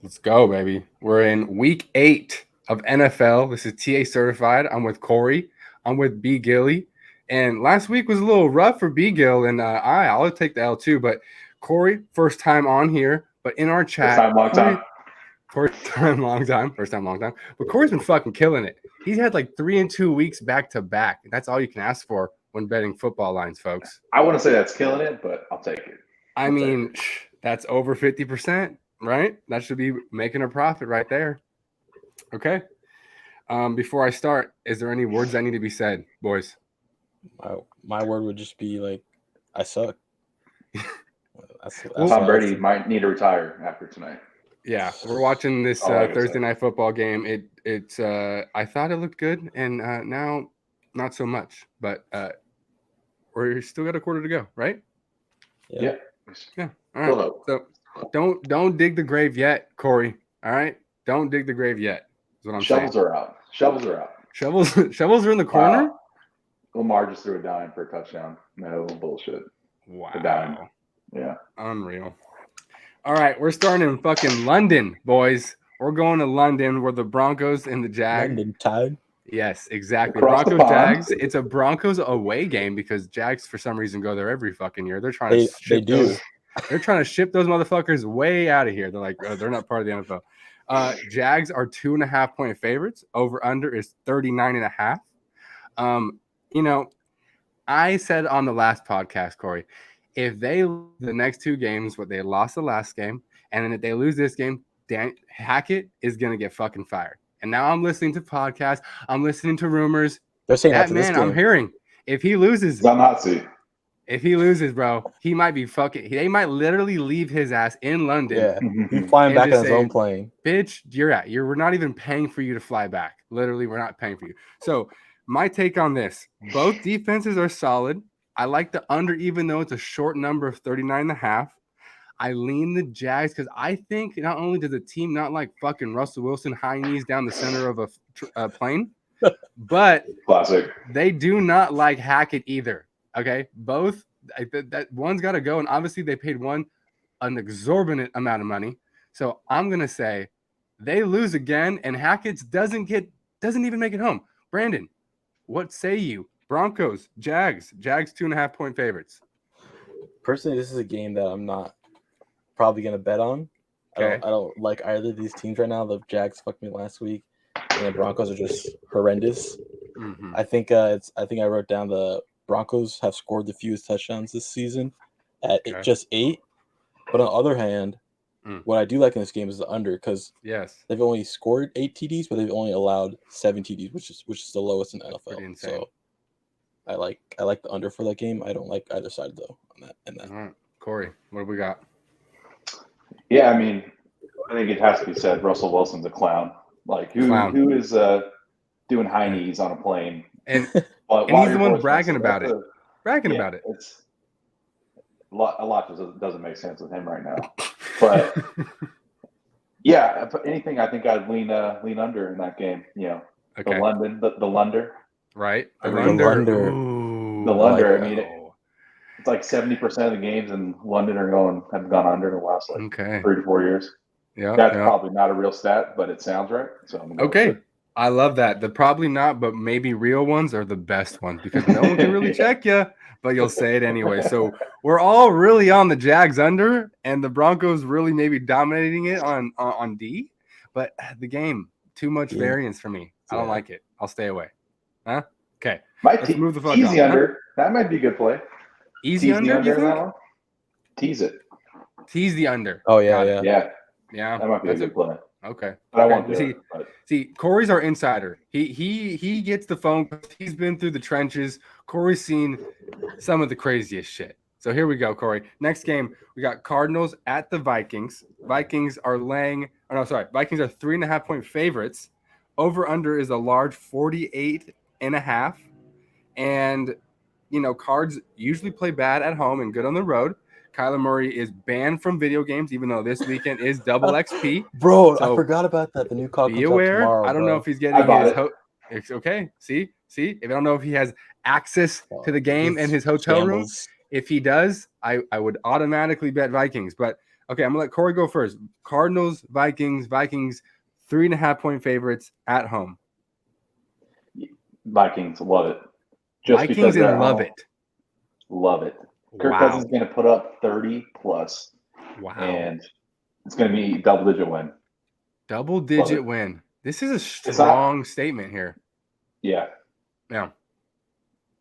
Let's go, baby. We're in week 8 of NFL. This is TA certified. I'm with Cory. I'm with Bgilly. And last week was a little rough for Bgill, and I'll take the L too. But Cory, first time on here, but in our First chat, time, long Cory, time. first time, long time, first time, long time. But Cory's been fucking killing it. He's had like 3 and 2 weeks back to back. That's all you can ask for when betting football lines, folks. I wouldn't say that's killing it, but I'll take it. I mean, that's over 50%, right? That should be making a profit right there. Okay. Before I start, is there any words that need to be said, boys? My word would just be like, I suck. Well, Tom Brady might need to retire after tonight. Yeah, we're watching this Thursday night football game. It's I thought it looked good, and now not so much. But we're still got a quarter to go, right? Yeah. All right. So don't dig the grave yet, Cory. All right, don't dig the grave yet. Is what I'm saying. Shovels are out. Shovels are out. Shovels are in the corner. Lamar just threw a dime for a touchdown. No bullshit. Wow. A dime. Yeah. Unreal. All right, we're starting in fucking London, boys. We're going to London where the Broncos and the Jags. London Tide. Yes, exactly. Across Broncos Jags. It's a Broncos away game because Jags for some reason go there every fucking year. They're trying to ship those. They're trying to ship those motherfuckers way out of here. They're like, they're not part of the NFL. Jags are 2.5-point favorites. Over under is 39.5. You know, I said on the last podcast, Cory, if they lose the next 2 games, what they lost the last game, and then if they lose this game, Hackett is gonna get fucking fired. And now I'm listening to podcasts, I'm listening to rumors. They're saying that man, I'm hearing if he loses, if he loses, bro, he might be fucking. They might literally leave his ass in London. Yeah, he's flying back on his own plane. Bitch, we're not even paying for you to fly back. Literally, we're not paying for you. So my take on this: both defenses are solid. I like the under, even though it's a short number of 39.5. I lean the Jags because I think not only does the team not like fucking Russell Wilson high knees down the center of a plane, but classic. They do not like Hackett either. Okay, both that one's got to go, and obviously they paid one an exorbitant amount of money. So I'm gonna say they lose again, and Hackett doesn't even make it home. Brandon, what say you? Broncos, Jags 2.5-point favorites. Personally, this is a game that I'm not probably gonna bet on. Okay. I don't like either of these teams right now. The Jags fucked me last week, and the Broncos are just horrendous. Mm-hmm. I think I wrote down the Broncos have scored the fewest touchdowns this season at just 8. But on the other hand, what I do like in this game is the under because they've only scored 8 TDs, but they've only allowed 7 TDs, which is the lowest in the NFL. So I like the under for that game. I don't like either side though on that. All right. Cory, what have we got? Yeah, I mean, I think it has to be said. Russell Wilson's a clown. Like who is doing high knees on a plane? And he's the one bragging about it. About it. It's a lot doesn't make sense with him right now. But yeah, if anything, I think I'd lean under in that game. You know, the Lunder. Right. The Lunder. I mean, it's like 70% of the games in London have gone under in the last 3 to 4 years. Yeah, that's probably not a real stat, but it sounds right. So I'm gonna go with it. I love that. The probably not, but maybe real ones are the best ones because no one can really check you, but you'll say it anyway. So we're all really on the Jags under, and the Broncos really maybe dominating it on D. But the game, too much variance for me. I don't like it. I'll stay away. Huh? Okay. Let's move the fuck easy on. Under. That might be a good play. Easy under, you think? Tease it. Tease the under. Oh yeah. Yeah. That might be a good play. Okay. But I won't do it. See, Cory's our insider. He gets the phone. He's been through the trenches. Cory's seen some of the craziest shit. So here we go, Cory. Next game, we got Cardinals at the Vikings. Vikings are 3.5-point favorites. Over under is a large 48.5. And Cards usually play bad at home and good on the road. Kyler Murray is banned from video games, even though this weekend is double XP. Bro, so I forgot about that. The new call comes out tomorrow. I don't know if he's getting it's okay. See? If I don't know if he has access to the game and his hotel room. If he does, I would automatically bet Vikings. But Okay, I'm gonna let Cory go first. Cardinals, Vikings, 3.5-point favorites at home. Vikings love it. Just Vikings because they're and love it. Love it. Kirk Wow. Cousins is going to put up 30 plus. Wow. And it's going to be double-digit win. Double-digit win. This is a strong statement here. Yeah. Yeah.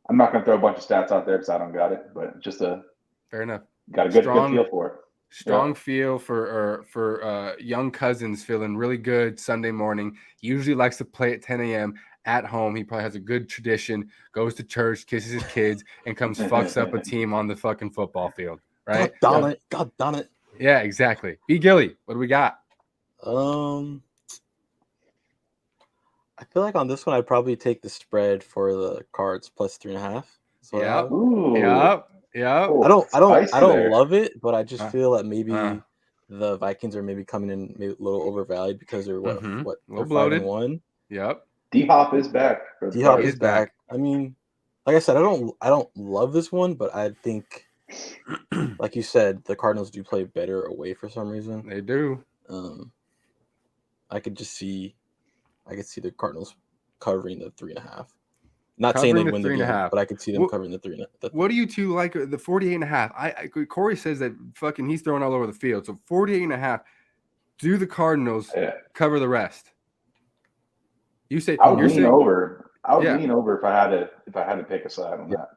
I'm not going to throw a bunch of stats out there because I don't got it, but just fair enough. Got a good feel for it. Strong feel for young Cousins, feeling really good Sunday morning. He usually likes to play at 10 a.m. at home. He probably has a good tradition, goes to church, kisses his kids, and comes fucks up a team on the fucking football field. Right? God darn it. Yeah, exactly. Bgilly, what do we got? I feel like on this one I'd probably take the spread for the Cards plus 3.5. Yep. I don't love it, but I just feel that maybe the Vikings are maybe coming in maybe a little overvalued because they're they're 5-1. Yep. D-Hop is back. D-Hop is back. I mean, like I said, I don't love this one, but I think, like you said, the Cardinals do play better away for some reason. They do. I could see the Cardinals covering the 3.5. Not saying they win the game, but I could see them covering the 3.5. What do you two like? The 48.5. Cory says that fucking he's throwing all over the field. So 48.5. Do the Cardinals cover the rest? You say I would lean over. I would lean over if I had to pick a side on that.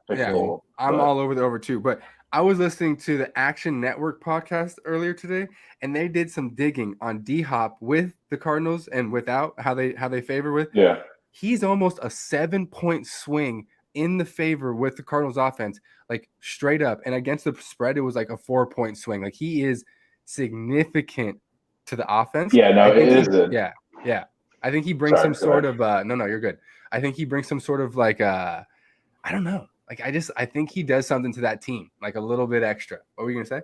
I'm all over the over too. But I was listening to the Action Network podcast earlier today, and they did some digging on D-Hop with the Cardinals and without how they favor with. Yeah. He's almost a 7-point swing in the favor with the Cardinals offense, like straight up. And against the spread, it was like a 4-point swing. Like he is significant to the offense. Yeah, no, it is. Yeah. I think he brings some sort of no, you're good. I think he brings some sort of like I don't know. Like I think he does something to that team, like a little bit extra. What were you gonna say?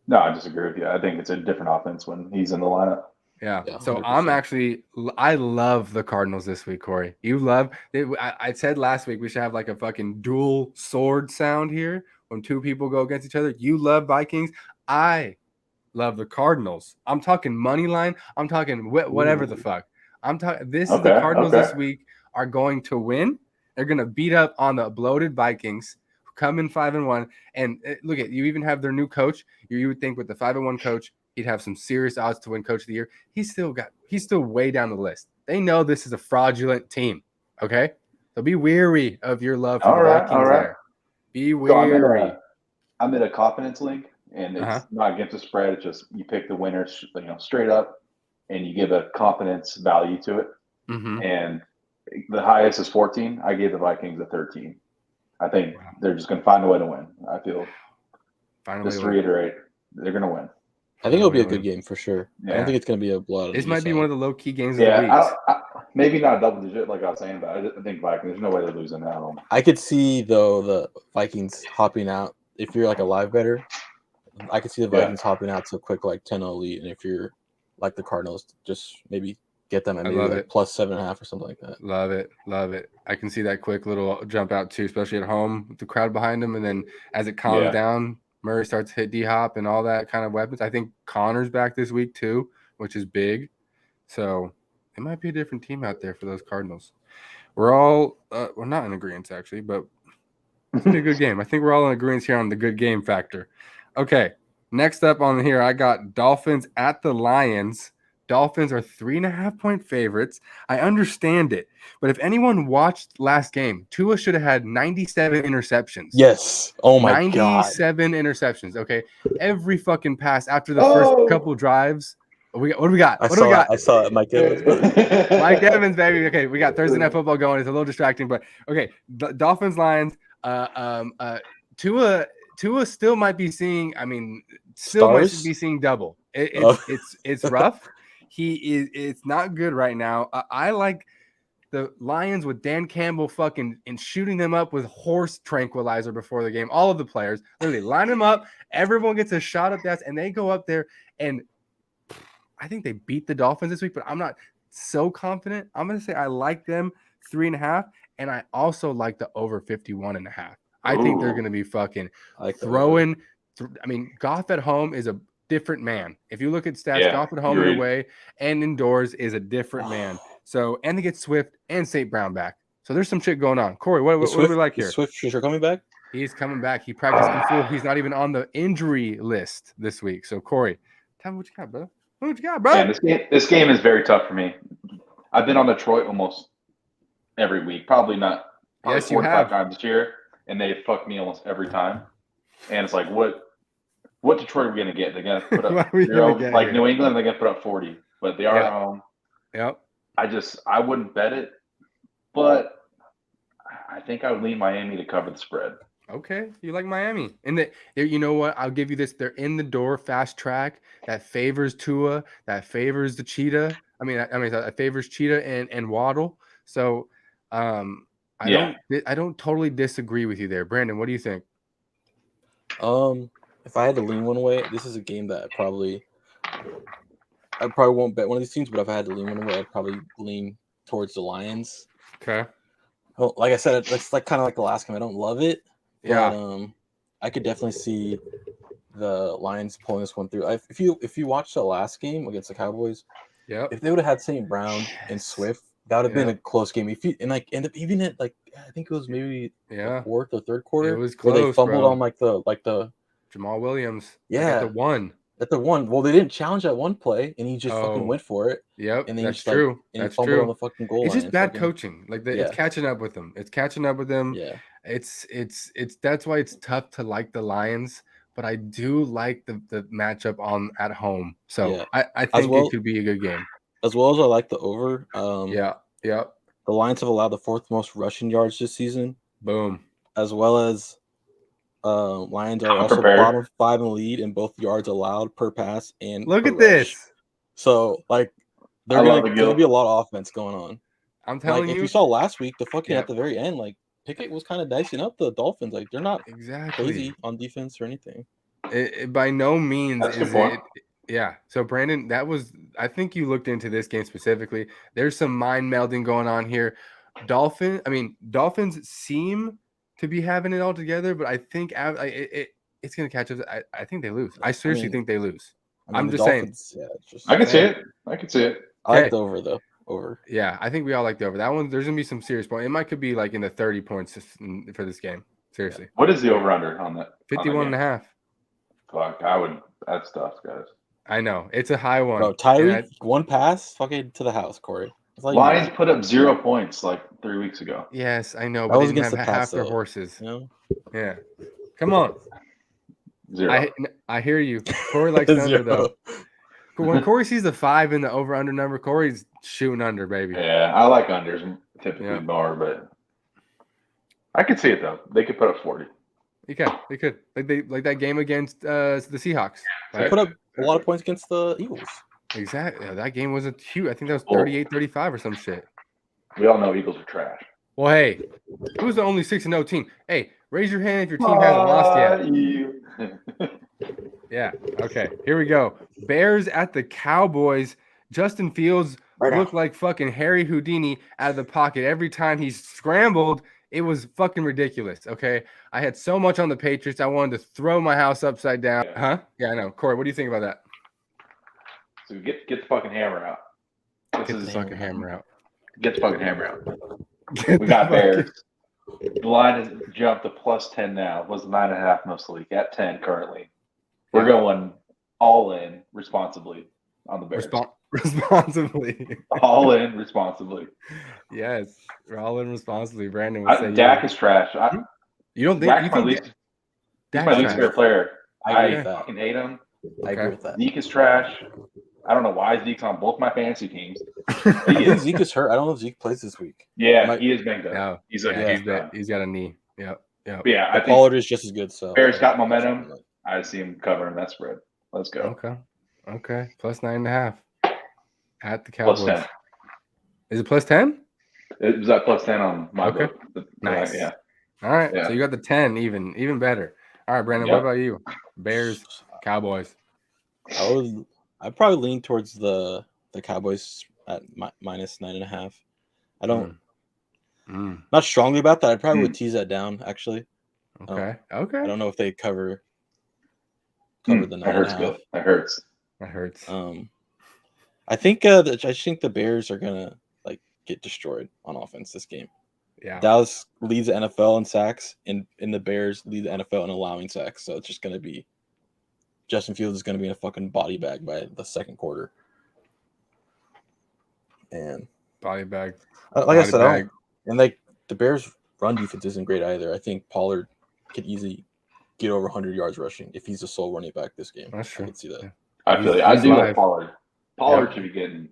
No, I disagree with you. I think it's a different offense when he's in the lineup. Yeah. So 100%. I love the Cardinals this week, Cory. You love it. I said last week we should have like a fucking dual sword sound here when two people go against each other. You love Vikings. I love the Cardinals. I'm talking money line. I'm talking whatever the fuck. I'm talking. The Cardinals this week are going to win. They're going to beat up on the bloated Vikings who come in 5-1. And look at you. Even have their new coach. You would think with the 5-1 coach, he'd have some serious odds to win Coach of the Year. He's still way down the list. They know this is a fraudulent team. Okay, so be weary of your love for the Vikings. There, be weary. So I'm in a confidence link, and it's not against the spread. It's just you pick the winner, straight up, and you give a confidence value to it. Mm-hmm. And the highest is 14. I gave the Vikings a 13. I think they're just going to find a way to win. I feel. Just to reiterate, they're going to win. I think it'll be a good game for sure. Yeah. I don't think it's going to be a blowout. This might be one of the low-key games of the week. Maybe not double digit like I was saying, but I think Vikings, there's no way they're losing at home. I could see, though, the Vikings hopping out. If you're like a live bettor, I could see the Vikings hopping out to a quick like 10-0 lead. And if you're like the Cardinals, just maybe get them at maybe like plus 7.5 or something like that. Love it. I can see that quick little jump out too, especially at home with the crowd behind them. And then as it calms down, Murray starts to hit D-Hop and all that kind of weapons. I think Connor's back this week too, which is big. So it might be a different team out there for those Cardinals. We're all we're not in agreement actually, but it's gonna be a good game. I think we're all in agreement here on the good game factor. Okay, next up on here, I got Dolphins at the Lions. Dolphins are 3.5-point favorites. I understand it, but if anyone watched last game, Tua should have had 97 interceptions. Yes. Oh my god. 97 interceptions. Okay, every fucking pass after the first couple drives. What do we got? I saw it. Mike Evans. Mike Evans, baby. Okay, we got Thursday Night Football going. It's a little distracting, but okay. Dolphins, Lions. Tua still might be seeing. I mean, might be seeing double. It's rough. It's not good right now. I like the Lions with Dan Campbell fucking and shooting them up with horse tranquilizer before the game. All of the players literally line them up. Everyone gets a shot at that, and they go up there. And I think they beat the Dolphins this week, but I'm not so confident. I'm going to say I like them 3.5, and I also like the over 51.5. I think they're going to be fucking throwing I mean, Goff at home is a different man. If you look at stats, Goff at home and away and indoors is a different man. So, and they get Swift and St. Brown back. So there's some shit going on. Corey, what do we like here? Is Swift Schuster coming back? He's coming back. He practiced in full. He's not even on the injury list this week. So, Corey, tell me what you got, bro. What you got, bro? Man, this game is very tough for me. I've been on Detroit almost every week. Probably 4 to 5 times this year, and they fuck me almost every time. And it's like, what Detroit are we gonna get? They're gonna put up 0, like New England. They're gonna put up 40, but they are at home. Yep. I wouldn't bet it, but I think I would lean Miami to cover the spread. Okay, you like Miami, and you know what? I'll give you this: they're in the door, fast track that favors Tua, that favors the Cheetah. That favors Cheetah and Waddle. So, I don't totally disagree with you there, Brandon. What do you think? If I had to lean one way, this is a game that I probably won't bet one of these teams. But if I had to lean one way, I'd probably lean towards the Lions. Okay. Well, like I said, it's like kind of like the last game. I don't love it. Yeah. But, I could definitely see the Lions pulling this one through. If you watched the last game against the Cowboys, if they would have had St. Brown and Swift, that would have been a close game. End up even at I think it was maybe the fourth or third quarter. It was close, where they fumbled on the Jamal Williams. Yeah, at the one. Well, they didn't challenge that one play, and he just fucking went for it. Yep, and that's true. And he fumbled on the fucking goal line. It's just bad coaching. It's catching up with them. Yeah. It's that's why it's tough to like the Lions, but I do like the matchup at home. So I think it could be a good game. As well as I like the over. The Lions have allowed the 4th most rushing yards this season. Boom. As well as Lions are also bottom 5 in the lead in both yards allowed per pass and look at rush. this. So there's gonna be a lot of offense going on. I'm telling you. If you saw last week, the fucking at the very end, Pickett was kind of dicing up the Dolphins. They're not crazy on defense or anything. It by no means is it. Yeah. So Brandon, I think you looked into this game specifically. There's some mind melding going on here. Dolphins seem to be having it all together, but I think it's going to catch us. I think they lose. I seriously think they lose. I'm just saying. Yeah, I can see it. I like the over though. Over. Yeah, I think we all like the over. That one, there's going to be some serious points. It could be in the 30 points for this game. Seriously. What is the over under on that? 51.5. Fuck, that's tough, guys. I know. It's a high one. Bro, Tyreek, one pass, fucking to the house, Corey. Lions put up 0 points 3 weeks ago. Yes, I know. But they didn't have half their horses. Yeah. Come on. 0. I hear you. Corey likes under, though. When Corey sees the 5 in the over-under number, Corey's shooting under, baby. Yeah, I like unders typically more, but I could see it, though. They could put up 40. They could. Like that game against the Seahawks. They put up a lot of points against the Eagles. Exactly. Yeah, that game wasn't huge. I think that was 38-35 or some shit. We all know Eagles are trash. Well, hey, who's the only 6-0 team? Hey, raise your hand if your team hasn't lost yet. Yeah. Okay. Here we go. Bears at the Cowboys. Justin Fields looked like fucking Harry Houdini out of the pocket every time he scrambled. It was fucking ridiculous. Okay. I had so much on the Patriots. I wanted to throw my house upside down. Yeah. Huh? Yeah, I know. Corey, what do you think about that? So get the fucking hammer out. Get the fucking hammer out. Get the fucking hammer out. We got Bears. The line has jumped to +10 now. It was 9.5 most of the week. At 10 currently. We're going all in responsibly on the Bears. Responsibly. All in responsibly. Yes, we're all in responsibly. Brandon, Dak is trash. You don't think? Dak's my least favorite player. I fucking hate him. I agree with that. Zeke is trash. I don't know why Zeke's on both my fantasy teams. I think Zeke is hurt. I don't know if Zeke plays this week. Yeah, he is banged up. No, he's got a knee. Yep. Yeah, I think Pollard is just as good. So Bears got momentum. I see him covering that spread. Let's go. Okay. +9.5 at the Cowboys. +10. Is it +10? It was at +10 on my book. Nice. Yeah. All right. Yeah. So you got the 10 even better. All right, Brandon. What about you? Bears, Cowboys. I'd probably lean towards the Cowboys at -9.5. I don't not strongly about that. I probably would tease that down actually. Okay. I don't know if they cover cover the 9.5. That hurts. I think the Bears are gonna like get destroyed on offense this game. Yeah. Dallas leads the NFL in sacks, and the Bears lead the NFL in allowing sacks. So it's just gonna be Justin Fields is gonna be in a fucking body bag by the second quarter. And body bag. I said, and like the Bears' run defense isn't great either. I think Pollard could easily get over 100 yards rushing if he's the sole running back this game. That's true. I can see that. Yeah. I feel I do like Pollard. Pollard should be getting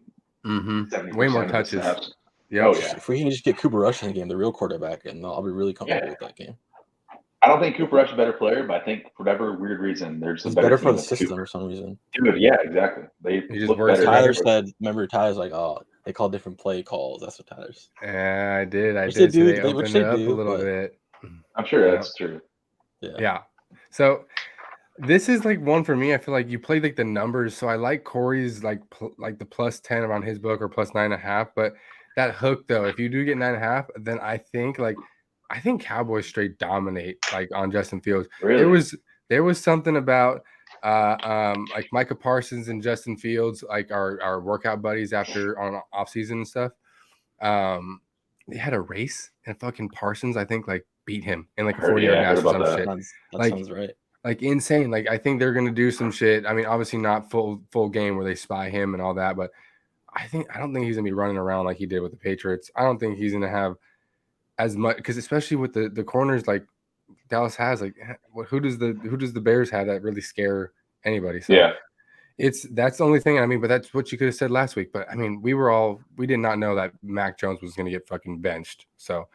way more touches. Yeah. Oh yeah. If we can just get Cooper Rush in the game, the real quarterback, and I'll be really comfortable with that game. I don't think Cooper Rush is a better player, but I think for whatever weird reason, there's a better for the system for some reason. Dude, yeah, exactly. They look better. Tyler said, remember Tyler's like, oh, they call different play calls. That's what Tyler's. Yeah, I did. So they opened it up a little bit. I'm sure that's true. Yeah. So this is like one for me. I feel like you played like the numbers, so I like Cory's like the plus 10 around his book or plus 9.5. But that hook though, if you do get 9.5, then I think Cowboys straight dominate like on Justin Fields. Really? There was something about like Micah Parsons and Justin Fields, like our workout buddies after on off season and stuff. They had a race and fucking Parsons, I think, like beat him in like a 40-yard dash or some shit. That sounds right. Like insane. Like I think they're gonna do some shit. I mean, obviously not full game where they spy him and all that, but I don't think he's gonna be running around like he did with the Patriots. I don't think he's gonna have as much, because especially with the corners like Dallas has, like who does the Bears have that really scare anybody? So yeah, that's the only thing. I mean, but that's what you could have said last week. But I mean, we did not know that Mac Jones was gonna get fucking benched. So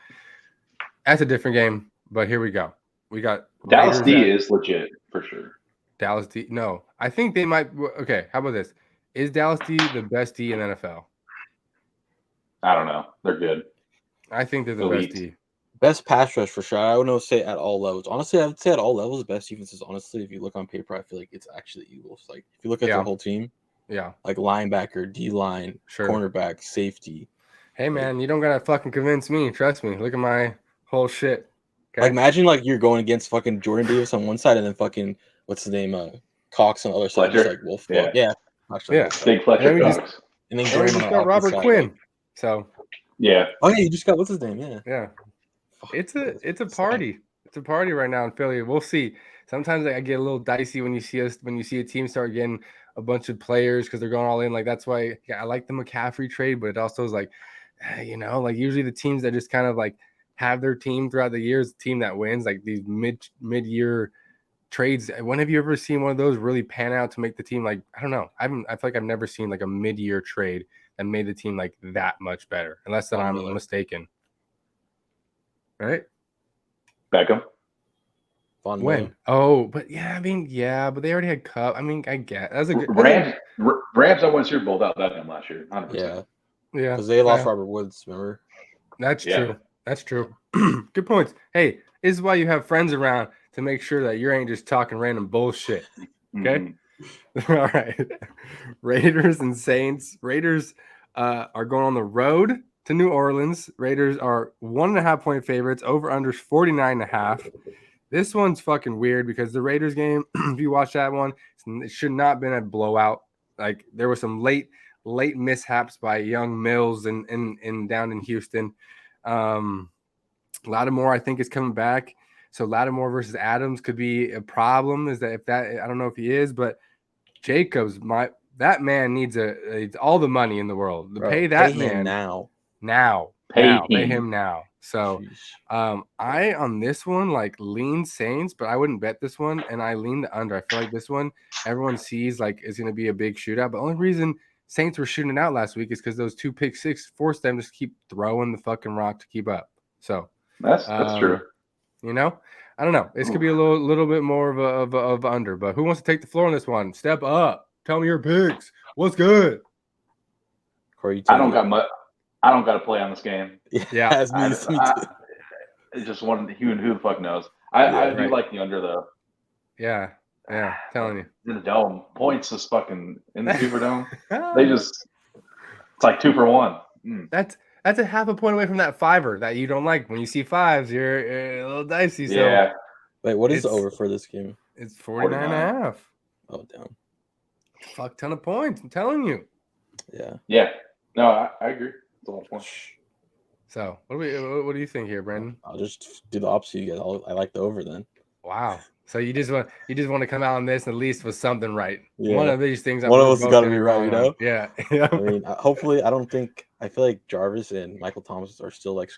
that's a different game. But here we go. We got Dallas D is legit for sure. Dallas D. No, I think they might. Okay, how about this? Is Dallas D the best D in NFL? I don't know. They're good. I think they're the best D. Best pass rush for sure. I would not say at all levels. Honestly, I would say at all levels, the best defenses. Honestly, if you look on paper, I feel like it's actually Eagles. Like if you look at their whole team, like linebacker, D line, cornerback, safety. Hey man, you don't gotta fucking convince me. Trust me. Look at my whole shit. Okay? Like imagine like you're going against fucking Jordan Davis on one side and then fucking what's his name, Cox on the other side. Just like Wolf. Yeah. Big Fletcher Cox. And then we just got Robert Quinn. Like, so yeah. Oh yeah, you just got what's his name? Yeah. It's a party. It's a party right now in Philly. We'll see. Sometimes I get a little dicey when you see a team start getting a bunch of players because they're going all in. Like that's why I like the McCaffrey trade, but it also is like, like usually the teams that just kind of like have their team throughout the years, the team that wins, like these mid-year trades. When have you ever seen one of those really pan out to make the team like, I don't know. I feel like I've never seen like a mid-year trade that made the team like that much better, unless that I'm mistaken. Right? Beckham. When? Oh, but yeah, I mean, but they already had Cup. I mean, I get that's a good Rams. I won Super Bowl without Beckham last year. 100%. Yeah, because they lost Robert Woods. Remember? That's true. That's true. Good points. Hey, this is why you have friends around to make sure that you ain't just talking random bullshit. Okay. All right. Raiders and Saints. Raiders are going on the road to New Orleans. Raiders are 1.5-point favorites. Over under 49.5. This one's fucking weird because the Raiders game, if you watch that one, it should not have been a blowout. Like there were some late mishaps by young Mills and down in Houston. Lattimore, I think, is coming back. So Lattimore versus Adams could be a problem. I don't know if he is, but Jacobs, that man needs all the money in the world. Pay that man now. Pay him now. So I on this one like lean Saints, but I wouldn't bet this one, and I lean the under. I feel like this one everyone sees like is going to be a big shootout. But the only reason Saints were shooting it out last week is because those 2 pick six forced them to keep throwing the fucking rock to keep up. So that's true. I don't know. This could be a little bit more of under. But who wants to take the floor on this one? Step up. Tell me your picks. What's good? I don't got to play on this game. Yeah, It's just one. Who the fuck knows? I do like the under though. Yeah, telling you. In the dome, points is fucking in the Superdome. It's like 2 for 1. That's a half a point away from that fiver that you don't like. When you see fives, you're a little dicey. So yeah. Wait, what is the over for this game? It's 49.5. Oh, damn. Fuck ton of points. I'm telling you. Yeah. Yeah. No, I agree. It's a lot of points. So what do you think here, Brandon? I'll just do the opposite. You guys. I like the over then. Wow. So you just want to come out on this at least with something right. Yeah. One of these things. One of us has got to be right, you know. On. Yeah. I mean, hopefully, I feel like Jarvis and Michael Thomas are still like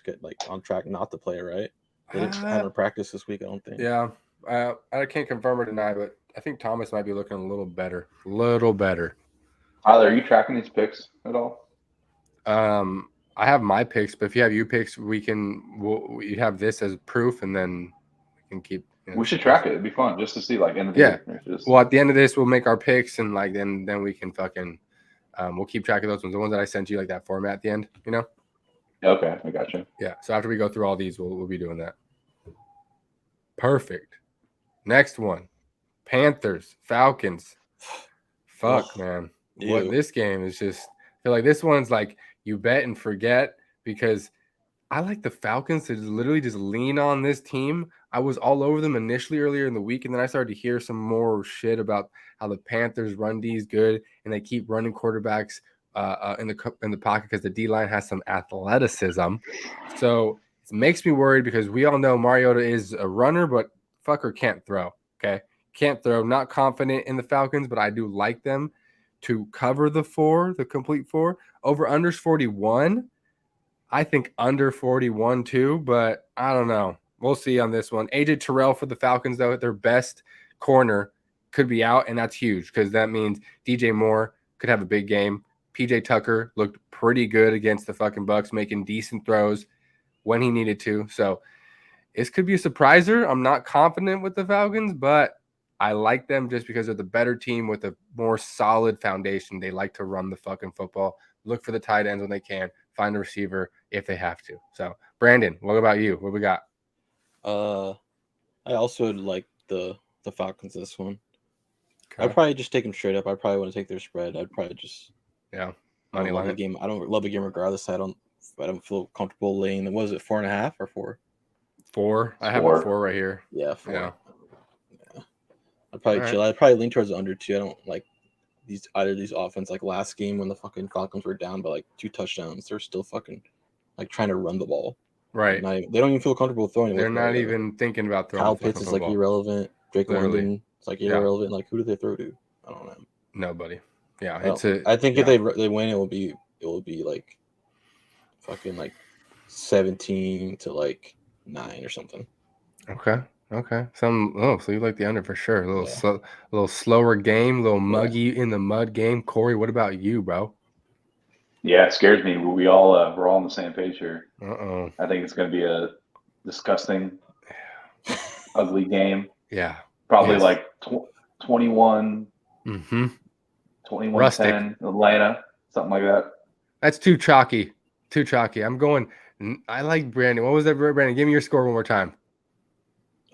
on track not to play, right? They haven't practiced this week, I don't think. Yeah. I can't confirm or deny, but I think Thomas might be looking a little better. Tyler, are you tracking these picks at all? I have my picks, but if you have your picks, we have this as proof, and then we can keep. We should track it. It'd be fun just to see end of the year. Well, at the end of this, we'll make our picks, and then we can fucking we'll keep track of those ones. The ones that I sent you, like that format at the end, you know. Okay, I got you. Yeah. So after we go through all these, we'll be doing that. Perfect. Next one, Panthers, Falcons. Fuck, man. Ew. What this game is just. I feel like this one's like you bet and forget because I like the Falcons to literally just lean on this team. I was all over them initially earlier in the week, and then I started to hear some more shit about how the Panthers run D is good, and they keep running quarterbacks in the pocket because the D line has some athleticism. So it makes me worried because we all know Mariota is a runner, but fucker can't throw. Okay, can't throw. Not confident in the Falcons, but I do like them to cover the complete 4. Over unders 41. I think under 41 too, but I don't know. We'll see on this one. AJ Terrell for the Falcons, though, their best corner could be out, and that's huge because that means DJ Moore could have a big game. PJ Tucker looked pretty good against the fucking Bucs, making decent throws when he needed to. So this could be a surpriser. I'm not confident with the Falcons, but I like them just because they're the better team with a more solid foundation. They like to run the fucking football, look for the tight ends when they can, find a receiver if they have to. So, Brandon, what about you? What we got? I also like the Falcons this one. Okay. I'd probably just take them straight up. I probably want to take their spread. I'd probably just money line the game. I don't love the game regardless. I don't feel comfortable laying. Was it 4.5 or 4? 4. I have a 4 right here. Yeah, 4. Yeah. I'd probably chill. I'd probably lean towards the under 2. I don't like either of these offense. Like last game when the fucking Falcons were down by like 2 touchdowns, they're still fucking like trying to run the ball. Right. They don't even feel comfortable throwing it. They're not even thinking about throwing. Kyle Pitts is like irrelevant. Drake London, it's like irrelevant. Like who do they throw to? I don't know. Nobody. Yeah, I think if they win, it will be like fucking like 17 to like 9 or something. Okay. So you like the under for sure. A little slower game, a little muggy in the mud game. Corey, what about you, bro? Yeah, it scares me. We're all on the same page here. Uh-oh. I think it's going to be a disgusting, ugly game. Yeah. Probably like 21. 21-10 Atlanta, something like that. That's too chalky. I'm going. I like Brandon. What was that, Brandon? Give me your score one more time.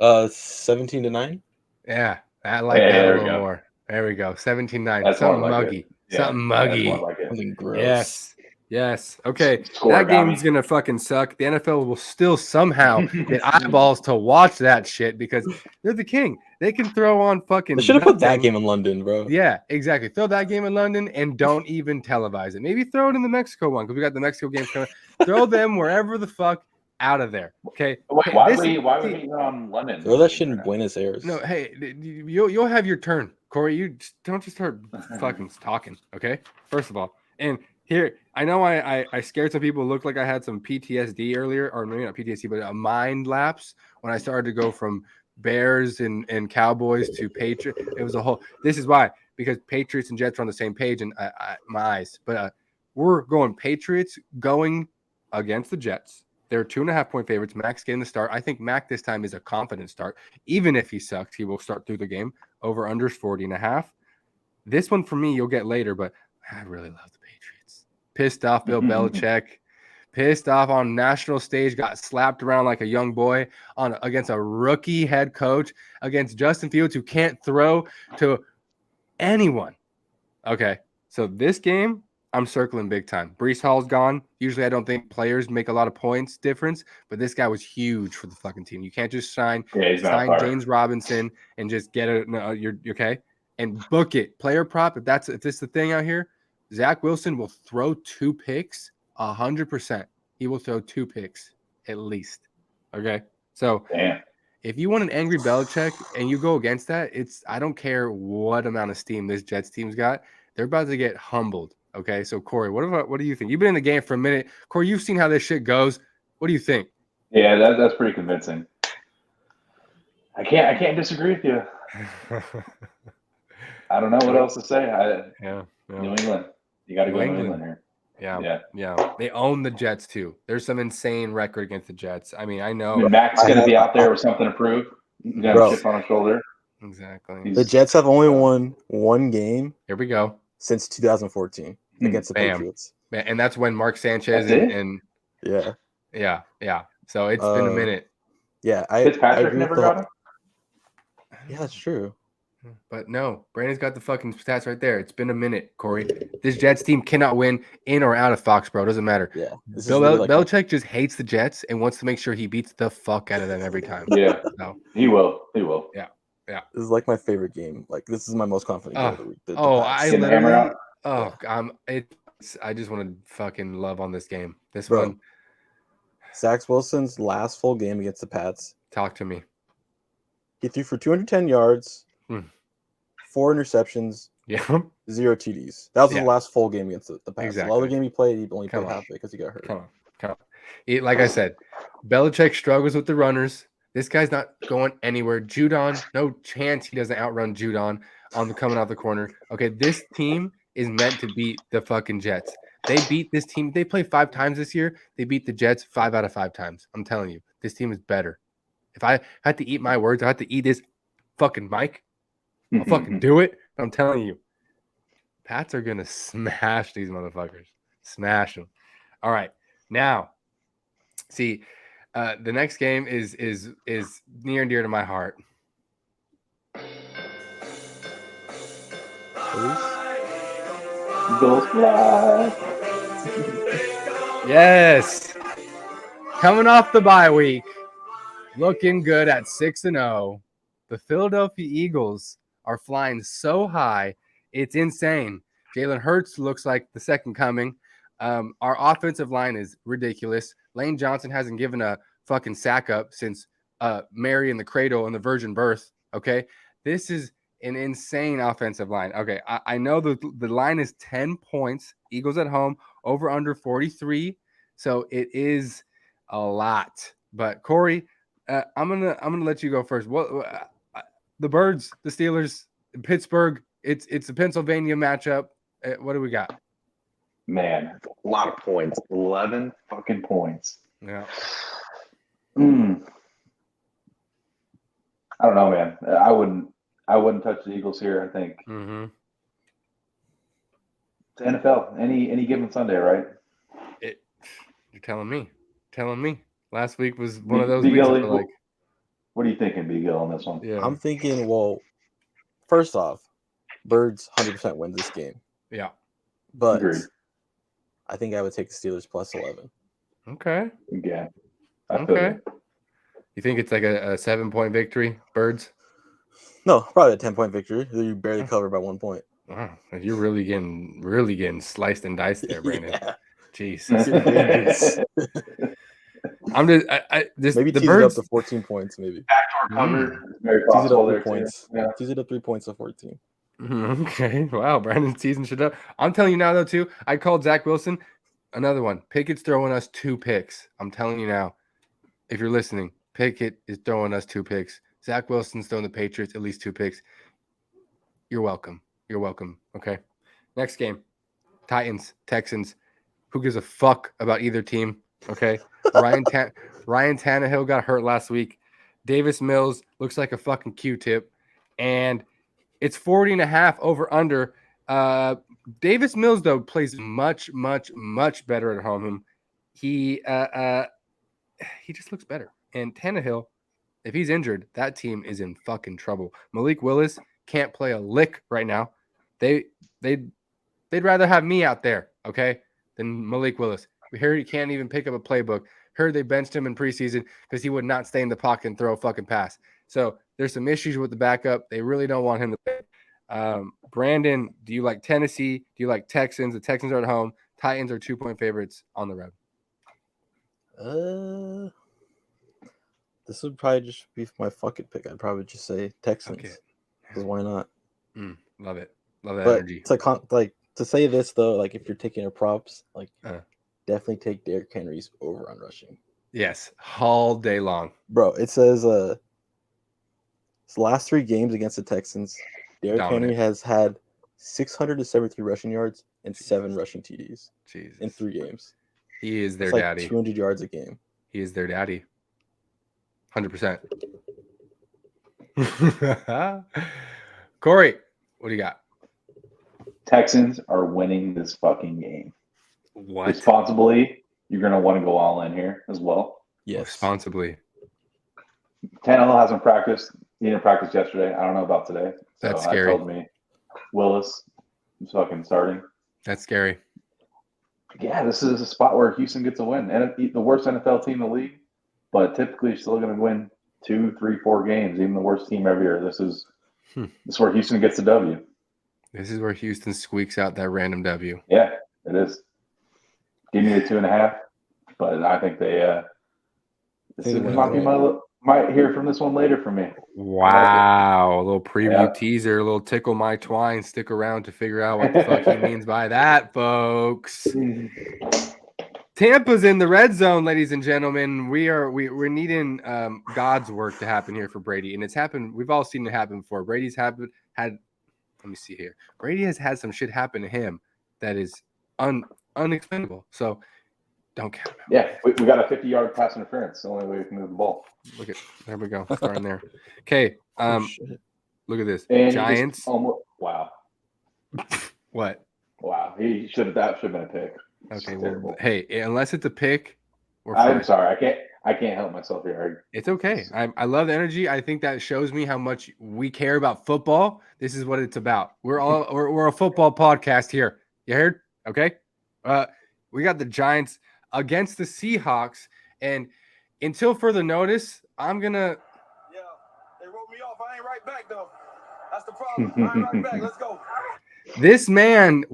17 to 9. Yeah, I like that a little more. There we go. 17-9. Something muggy. Something muggy. Something gross. Yes. Okay. That game's gonna fucking suck. The NFL will still somehow get eyeballs to watch that shit because they're the king. They can throw on fucking. They should have put that game in London, bro. Yeah, exactly. Throw that game in London and don't even televise it. Maybe throw it in the Mexico one because we got the Mexico games coming. Throw them wherever the fuck out of there. Okay. Wait, why are we on London? Throw that shit in Buenos Aires. No, hey, you'll have your turn, Corey. You don't just start fucking talking. Okay. First of all, and here, I know I scared some people. It looked like I had some PTSD earlier, or maybe not PTSD, but a mind lapse when I started to go from Bears and Cowboys to Patriots. It was a whole. This is why, because Patriots and Jets are on the same page, and my eyes. But we're going Patriots going against the Jets. They're 2.5-point favorites. Mac's getting the start. I think Mac this time is a confident start. Even if he sucks, he will start through the game. Over unders 40.5. This one for me, you'll get later, but I really love the Patriots. Pissed off Bill Belichick. Pissed off on national stage. Got slapped around like a young boy against a rookie head coach. Against Justin Fields, who can't throw to anyone. Okay, so this game, I'm circling big time. Breece Hall's gone. Usually I don't think players make a lot of points difference, but this guy was huge for the fucking team. You can't just sign James Robinson and just get it. No, you're okay. and book it. Player prop. If this is the thing out here, Zach Wilson will throw 2 picks 100%. He will throw 2 picks at least. Okay. So if you want an angry Belichick and you go against that, I don't care what amount of steam this Jets team's got. They're about to get humbled. Okay. So Corey, what do you think? You've been in the game for a minute. Corey, you've seen how this shit goes. What do you think? Yeah, that's pretty convincing. I can't disagree with you. I don't know what else to say. Yeah. New England. You got to go New England here. Yeah. They own the Jets too. There's some insane record against the Jets. I mean, I know. Mac's going to be out there with something to prove. He's going to have a chip on his shoulder. Exactly. The Jets have only won 1 game. Here we go. Since 2014 against the Patriots. And that's when Mark Sanchez and yeah. So it's been a minute. Yeah, Fitzpatrick never got him. Yeah, that's true. But no, Brandon's got the fucking stats right there. It's been a minute, Corey. This Jets team cannot win in or out of Foxborough. Doesn't matter. Yeah. Belichick just hates the Jets and wants to make sure he beats the fuck out of them every time. Yeah. So, he will. Yeah. This is like my favorite game. Like, this is my most confident game of the week. I just want to fucking love on this game. This Bro, one. Zach Wilson's last full game against the Pats. Talk to me. He threw for 210 yards, 4 interceptions, 0 TDs. That was his last full game against the Pats. Exactly. The other game he played, he only played half of it because he got hurt. Come on. Like I said, Belichick struggles with the runners. This guy's not going anywhere. Judon, no chance he doesn't outrun Judon coming out the corner. Okay, this team is meant to beat the fucking Jets. They beat this team. They played 5 times this year. They beat the Jets 5 out of 5 times. I'm telling you, this team is better. If I had to eat my words, I had to eat this fucking mic. I'll fucking do it. I'm telling you, Pats are going to smash these motherfuckers. Smash them. All right. Now, see, the next game is near and dear to my heart. Go fly. Yes. Coming off the bye week, looking good at 6-0. The Philadelphia Eagles are flying so high, it's insane. Jalen Hurts looks like the second coming. Our offensive line is ridiculous. Lane Johnson hasn't given a fucking sack up since Mary in the cradle and the virgin birth. Okay, this is an insane offensive line. Okay, I know the line is 10 points. Eagles at home, over under 43. So it is a lot. But Corey, I'm gonna let you go first. What the Birds, the Steelers, Pittsburgh? It's a Pennsylvania matchup. What do we got? Man, a lot of points. 11 fucking points. Yeah. I don't know, man. I wouldn't touch the Eagles here. I think it's NFL. Any given Sunday, right? You're telling me. Last week was one of those weeks. Like, what are you thinking, Bgilly, on this one? Yeah, I'm thinking. Well, first off, Birds 100% wins this game. Yeah, but agreed. I think I would take the Steelers plus 11. Okay. Yeah. Okay. You think it's like a 7-point victory, Birds? No, probably a 10-point victory. You barely cover by 1 point. Wow, you're really getting sliced and diced there, Brandon. Yeah. Jeez. I'm just maybe the tease Birds it up to 14 points, maybe. Backdoor cover. Very Tease it possible up 3 there, points. Yeah. Tease it up 3 points to 14. Okay. Wow, Brandon's teasing shit up. I'm telling you now, though, too. I called Zach Wilson. Another one. Pickett's throwing us 2 picks. I'm telling you now. If you're listening, Pickett is throwing us 2 picks. Zach Wilson's throwing the Patriots at least 2 picks. You're welcome. Okay. Next game. Titans, Texans. Who gives a fuck about either team? Okay. Ryan Tannehill got hurt last week. Davis Mills looks like a fucking Q-tip. And it's 40.5 over under. Davis Mills, though, plays much, much, much better at home. He just looks better. And Tannehill, if he's injured, that team is in fucking trouble. Malik Willis can't play a lick right now. They'd rather have me out there, okay, than Malik Willis. We heard he can't even pick up a playbook. Heard they benched him in preseason because he would not stay in the pocket and throw a fucking pass. So there's some issues with the backup. They really don't want him to play. Brandon, do you like Tennessee? Do you like Texans? The Texans are at home. Titans are 2-point favorites on the road. This would probably just be my fucking pick. I'd probably just say Texans. Okay. Because why not? Love it. Love that but energy. To say this though, like if you're taking a props, like definitely take Derrick Henry's over on rushing. Yes, all day long, bro. It says his last 3 games against the Texans, Derrick Henry has had 673 rushing yards and 7 rushing TDs in 3 games. He is their That's like daddy. 200 yards a game. He is their daddy. 100%. Cory, what do you got? Texans are winning this fucking game. What? Responsibly, you're going to want to go all in here as well. Yes. Responsibly. Tannehill hasn't practiced. He didn't practice yesterday. I don't know about today. So That's scary. I told me Willis is fucking starting. That's scary. Yeah, this is a spot where Houston gets a win. And the worst NFL team in the league, but typically still going to win 2, 3, 4 games, even the worst team every year. This is where Houston gets the W. This is where Houston squeaks out that random W. Yeah, it is. Give me the 2.5, but I think they might hear from this one later from me. Wow. A little preview teaser, a little tickle my twine. Stick around to figure out what the fuck he means by that, folks. Tampa's in the red zone, ladies and gentlemen. We're needing God's work to happen here for Brady, and it's happened. We've all seen it happen before. Brady's had. Let me see here. Brady has had some shit happen to him that is unexplainable. So don't count him out. Yeah, we got a 50-yard pass interference. The only way we can move the ball. There we go. Starting there. Okay. Look at this. And Giants. Wow. What? Wow. That should have been a pick. Okay. Well, hey, unless it's a pick, we're fine. I'm sorry. I can't help myself here. It's okay. I love the energy. I think that shows me how much we care about football. This is what it's about. We're a football podcast here. You heard? Okay. We got the Giants against the Seahawks, and until further notice, I'm gonna. Yeah, they wrote me off. I ain't right back though. That's the problem. I ain't right back. Let's go. This man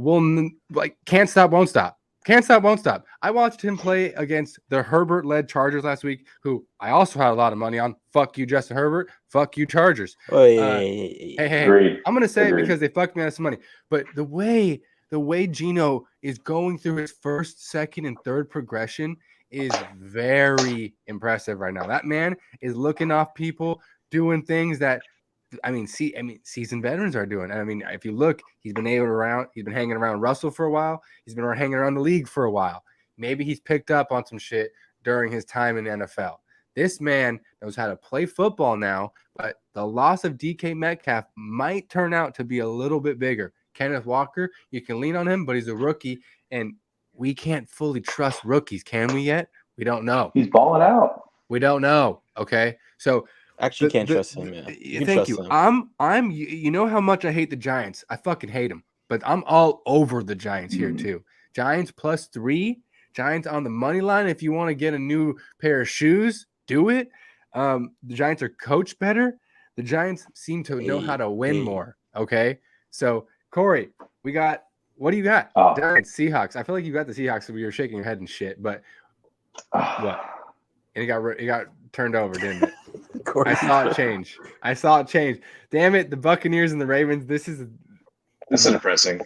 can't stop, won't stop. Can't stop, won't stop. I watched him play against the Herbert-led Chargers last week, who I also had a lot of money on. Fuck you, Justin Herbert. Fuck you, Chargers. Hey. I'm going to say it because they fucked me out of some money. But the way Geno is going through his first, second, and third progression is very impressive right now. That man is looking off people, doing things that seasoned veterans are doing. I mean, if you look, he's been hanging around Russell for a while. He's been hanging around the league for a while. Maybe he's picked up on some shit during his time in the NFL. This man knows how to play football now, but the loss of DK Metcalf might turn out to be a little bit bigger. Kenneth Walker, you can lean on him, but he's a rookie, and we can't fully trust rookies, can we yet? We don't know. He's balling out. We don't know, okay? So actually can't trust him, man. Thank you. I'm you know how much I hate the Giants. I fucking hate them. But I'm all over the Giants here too. Giants +3. Giants on the money line. If you want to get a new pair of shoes, do it. The Giants are coached better. The Giants seem to know how to win more. Okay. So Cory, what do you got? Giants, Seahawks. I feel like you got the Seahawks so you're shaking your head and shit, but what? And it got turned over, didn't it? I saw it change. Damn it, the Buccaneers and the Ravens. This is depressing.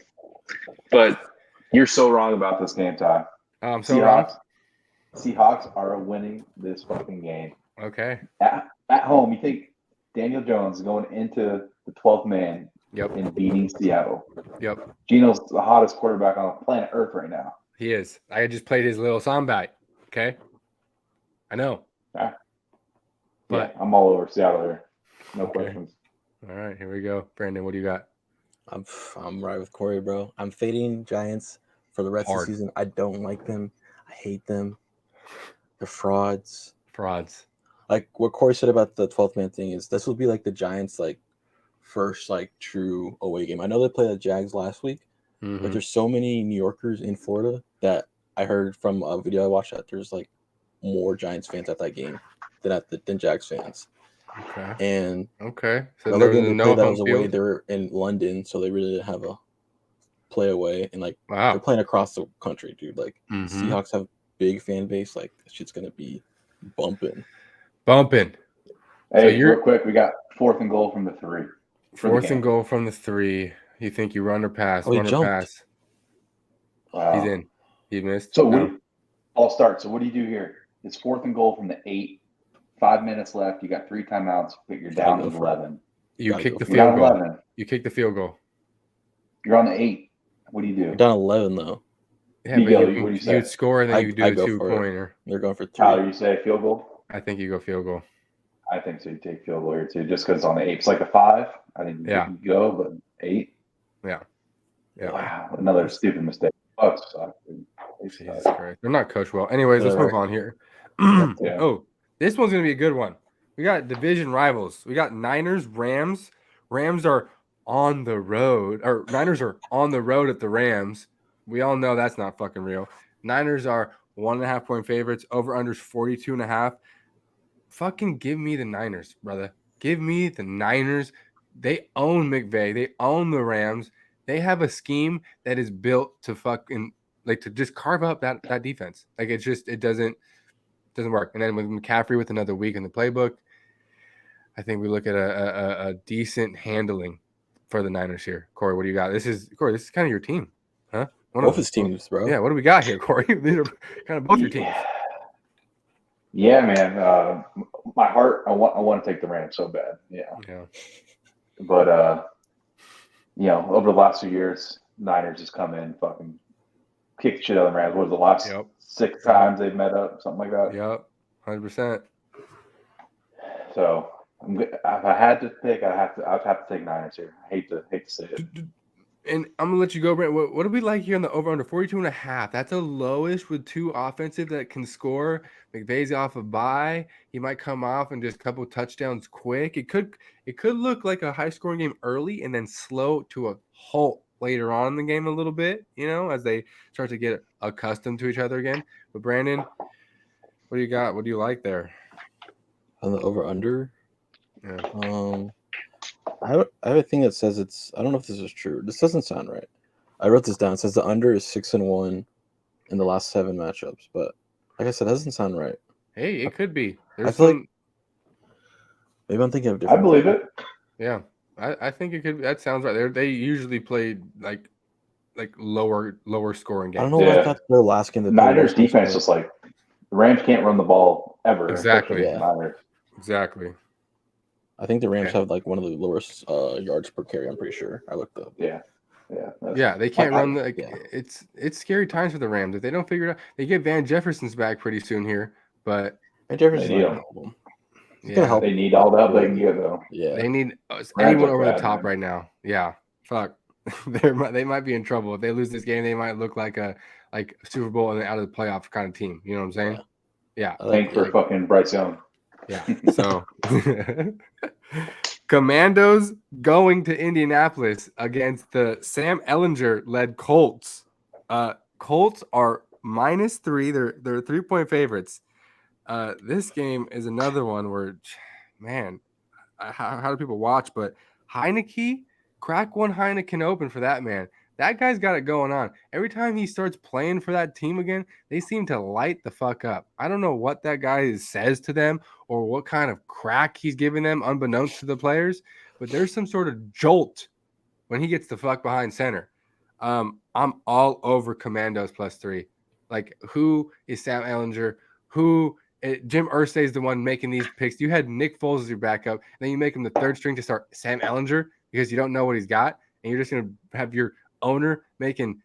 But you're so wrong about this game, Ty. I'm so wrong. Seahawks are winning this fucking game. Okay. At home, you think Daniel Jones is going into the 12th man and beating Seattle. Yep. Geno's the hottest quarterback on planet Earth right now. He is. I just played his little soundbite. Okay. I know. But I'm all over Seattle here. No questions. All right, here we go. Brandon, what do you got? I'm right with Cory, bro. I'm fading Giants for the rest of the season. I don't like them. I hate them. They're frauds. Like what Cory said about the 12th man thing is this will be like the Giants first true away game. I know they played the Jags last week, but there's so many New Yorkers in Florida that I heard from a video I watched that there's more Giants fans at that game than Jags fans. Okay. And so the other there game was they no played that home was away. field. They were in London, so they really didn't have a play away. And like Wow. they're playing across the country, dude. Like Mhm. Seahawks have big fan base. Like that shit's gonna be bumping. Hey, real quick, we got 4th and goal from the 3. 4th and goal from the 3. You think you run or pass? Oh, he run or jumped. pass? Wow. He's in. He missed. So I'll start. So what do you do here? It's 4th and goal from the 8. 5 minutes left. You got 3 timeouts, but you're down 11. You kick the You're down field goal. 11. You kick the field goal. You're on the 8. What do you do? You're down 11 though. Yeah, but Bgilly, what do you say? you'd score and then you do a go for it. 2-pointer. You're going for 3. Tyler, you say field goal? I think you go field goal. I think so. You take field goal here too, just because it's on the 8. It's like a 5. I think you go, but 8. Yeah. Wow, another stupid mistake. Bucks suck. Jesus Christ. They're not coached well. Anyways, let's move on here. Yeah. Oh, this one's gonna be a good one. We got division rivals. We got Niners, Rams. Rams are on the road, or Niners are on the road at the Rams. We all know that's not fucking real. Niners are 1.5 point favorites. Over unders 42.5. Fucking give me the Niners, brother. Give me the Niners. They own McVay. They own the Rams. They have a scheme that is built to fucking to just carve up that defense. Like it doesn't work. And then with McCaffrey with another week in the playbook, I think we look at a decent handling for the Niners here. Corey, what do you got? This is kind of your team, huh? Both his teams, bro. Yeah, what do we got here, Corey? These are kind of both your teams. Yeah, man. My heart, I want to take the Rams so bad. Yeah. But over the last few years, Niners just come in, fucking kick the shit out of the Rams. What was the last 6 times they've met up, something like that? Yep, 100%. So if I had to pick, I'd have to take Niners here. I hate to say it. And I'm gonna let you go, Brent. What do we like here on the over under 42.5? That's the lowest with 2 offensive that can score. McVay's off a bye. He might come off and just a couple touchdowns quick. It could look like a high scoring game early and then slow to a halt later on in the game a little bit, as they start to get accustomed to each other again. But Brandon, what do you got? What do you like there? On the over under? Yeah. I have a thing that says I don't know if this is true. This doesn't sound right. I wrote this down. It says the under is 6-1 in the last 7 matchups, but like I said, that doesn't sound right. Hey, it could be. I feel like maybe I'm thinking of different. I believe it. Yeah, I think it could. That sounds right. They usually played like lower scoring games. I don't know why I thought their last game. The Niners defense was like the Rams can't run the ball ever. Exactly. Exactly. I think the Rams have like one of the lowest yards per carry. I'm pretty sure. I looked up. Yeah. They can't run. It's scary times for the Rams if they don't figure it out. They get Van Jefferson's back pretty soon here, but Van Jefferson's not gonna help them. He's gonna help. They need all the help they can get though. Yeah, they need anyone over the top right now. Yeah, fuck. They might be in trouble if they lose this game. They might look like a Super Bowl and out of the playoff kind of team. You know what I'm saying? Yeah. Thanks for fucking Bryce Young. Yeah. So, Commandos going to Indianapolis against the Sam Ehlinger-led Colts. Colts are -3. They're 3-point favorites. This game is another one where, man, how do people watch? But Heineke, crack one Heineken open for that man. That guy's got it going on. Every time he starts playing for that team again, they seem to light the fuck up. I don't know what that guy says to them or what kind of crack he's giving them unbeknownst to the players, but there's some sort of jolt when he gets the fuck behind center. I'm all over Commandos +3. Like, who is Sam Ehlinger? Jim Irsay is the one making these picks. You had Nick Foles as your backup, and then you make him the 3rd string to start Sam Ehlinger because you don't know what he's got, and you're just going to have your owner making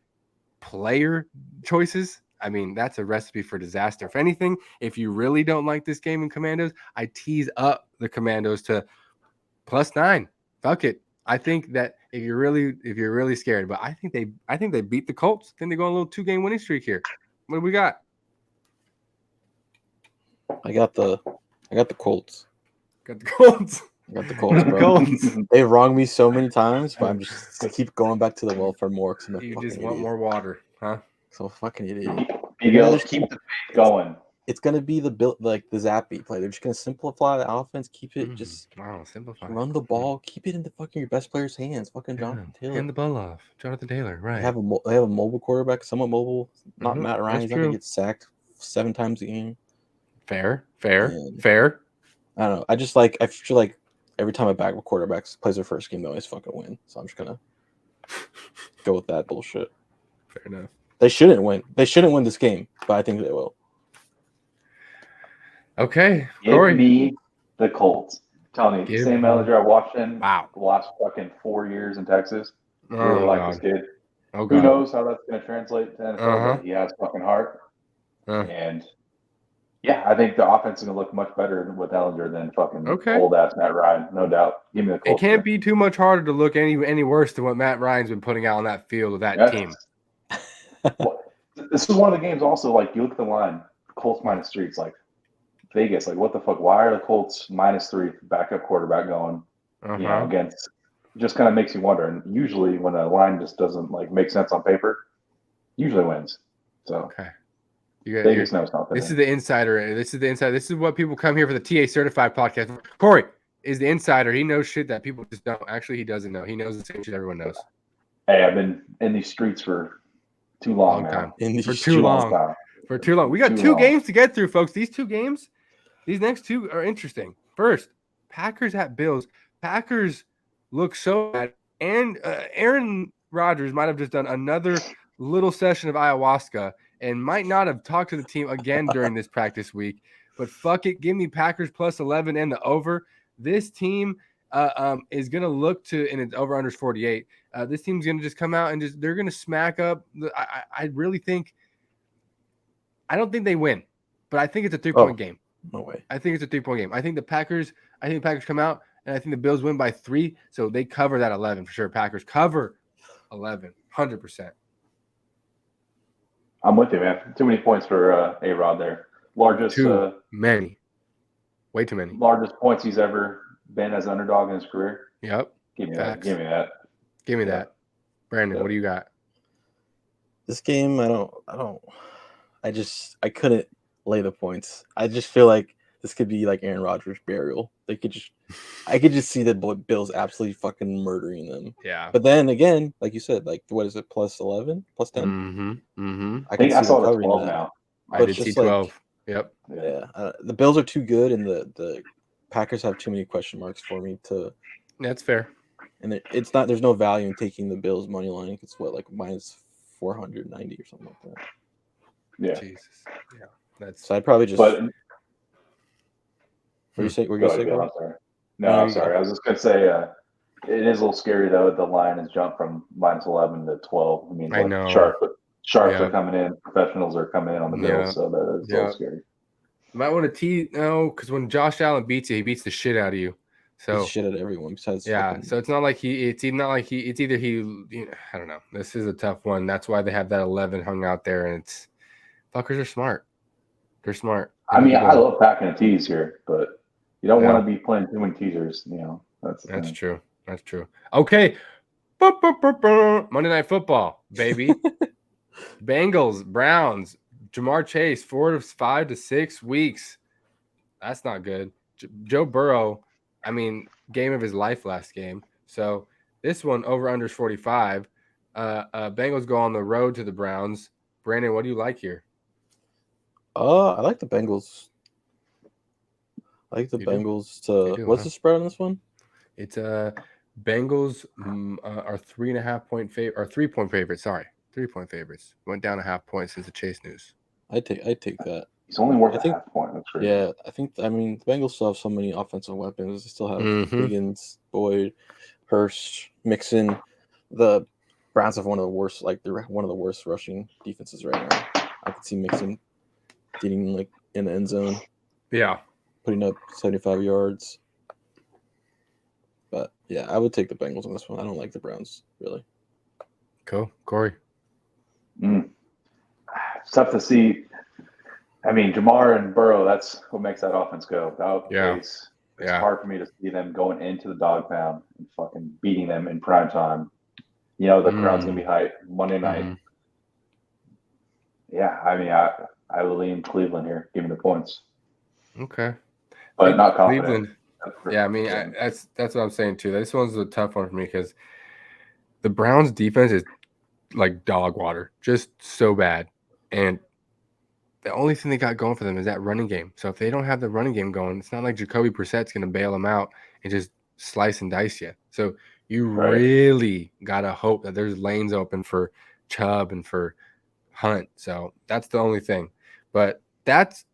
player choices. I mean, that's a recipe for disaster. If anything, if you really don't like this game in Commandos, I tease up the Commandos to +9. Fuck it. I think that if you're really scared, but I think they beat the Colts. Then they go on a little 2-game winning streak here. What do we got? I got the Colts. Got the Colts. I got the Colts, bro. They wronged me so many times, but I'm just gonna keep going back to the well for more. You just want more water, huh? So fucking idiot. Bgilly, keep the faith going. it's gonna be the Zappy play. They're just gonna simplify the offense, keep it simplify. Run the ball, keep it in the fucking your best player's hands. Fucking Jonathan Taylor. Hand the ball off, Jonathan Taylor. Right. They have a mobile quarterback, somewhat mobile. Not Matt Ryan. He's not gonna get sacked 7 times a game. Fair. I don't know. I feel like every time a backup quarterback plays their first game, they always fucking win. So I'm just gonna go with that bullshit. Fair enough. They shouldn't win. They shouldn't win this game, but I think they will. Okay, Give me the Colts. Tell me, same manager I watched in the last fucking 4 years in Texas. Really like this kid. Who knows how that's going to translate to NFL, but he has fucking heart. And yeah, I think the offense is going to look much better with Ellinger than fucking old ass Matt Ryan, no doubt. Give me the Colts. It can't be too much harder to look any worse than what Matt Ryan's been putting out on that field with that team. Well, this is one of the games also, like, you look at the line, Colts -3, it's like Vegas, like, what the fuck? Why are the Colts -3 backup quarterback going, against? Just kind of makes you wonder. And usually when a line just doesn't, like, make sense on paper, usually wins. So Vegas knows something. This is the insider. This is what people come here for the TA Certified podcast. Cory is the insider. He knows shit that people just don't. Actually, he doesn't know. He knows the same shit everyone knows. Hey, I've been in these streets for too long now. For too long. We got 2 games to get through, folks. These 2 games, these next 2 are interesting. First, Packers at Bills. Packers look so bad. And Aaron Rodgers might have just done another little session of ayahuasca and might not have talked to the team again during this practice week. But fuck it. Give me Packers +11 and the over. This team is going to look to, and it's over-under 48. This team's going to just come out and they're going to smack up. I really think, I don't think they win, but I think it's a 3-point game. No way. I think it's a 3-point game. I think the Packers come out, and I think the Bills win by 3, so they cover that 11 for sure. Packers cover 11, 100%. I'm with you, man. Too many points for A-Rod there. Largest. Too many. Way too many. Largest points he's ever been as an underdog in his career. Yep. Give me that. Give me that. Brandon, what do you got? This game, I couldn't lay the points. I just feel like this could be like Aaron Rodgers' burial. I could just see the Bills absolutely fucking murdering them. Yeah. But then again, like you said, like what is it, +11, +10? I think I saw the 12 now. I did see 12. Yep. Yeah. The Bills are too good, and the Packers have too many question marks for me to. That's fair. And it's not. There's no value in taking the Bills money line. It's what, like -490 or something like that. Yeah. Jesus. Yeah. So I'd probably just. But, what do you say? I'm sorry. No, I'm sorry. I was just gonna say it is a little scary though. The line has jumped from -11 to 12. I mean, I know. Sharps are coming in. Professionals are coming in on the Bills, so that is a little scary. You might want to tease because when Josh Allen beats you, he beats the shit out of you. So shit at everyone besides. So it's not like it's either he. I don't know. This is a tough one. That's why they have that 11 hung out there, and it's fuckers are smart. They're smart. I mean, I love packing a tease here, but you don't want to be playing too many teasers. That's true. That's true. Okay. Monday Night Football, baby. Bengals, Browns, Jamar Chase, 4 to 5 to 6 weeks. That's not good. Joe Burrow, I mean, game of his life last game. So this one over under 45. Bengals go on the road to the Browns. Brandon, what do you like here? I like the Bengals. Bengals to what's the spread on this one? It's Bengals are 3.5 point favorite or 3-point favorite. Sorry, 3-point favorites. Went down a half point since the Chase news. I take that. He's only worth a half point. That's crazy. Yeah, I mean the Bengals still have so many offensive weapons. They still have Higgins, Boyd, Hurst, Mixon. The Browns have one of the worst, they're one of the worst rushing defenses right now. I could see Mixon getting in the end zone. Yeah. Putting up 75 yards. But yeah, I would take the Bengals on this one. I don't like the Browns, really. Cool. Cory. It's tough to see. I mean, Jamar and Burrow, that's what makes that offense go. It's hard for me to see them going into the dog pound and fucking beating them in prime time. The crowd's going to be hyped Monday night. Yeah, I mean, I will lean Cleveland here. Give me the points. Okay. But not confident. Cleveland. Yeah, I mean, that's what I'm saying too. This one's a tough one for me because the Browns' defense is like dog water, just so bad, and the only thing they got going for them is that running game. So if they don't have the running game going, it's not like Jacoby Brissett's going to bail them out and just slice and dice you. So you really got to hope that there's lanes open for Chubb and for Hunt. So that's the only thing. But that's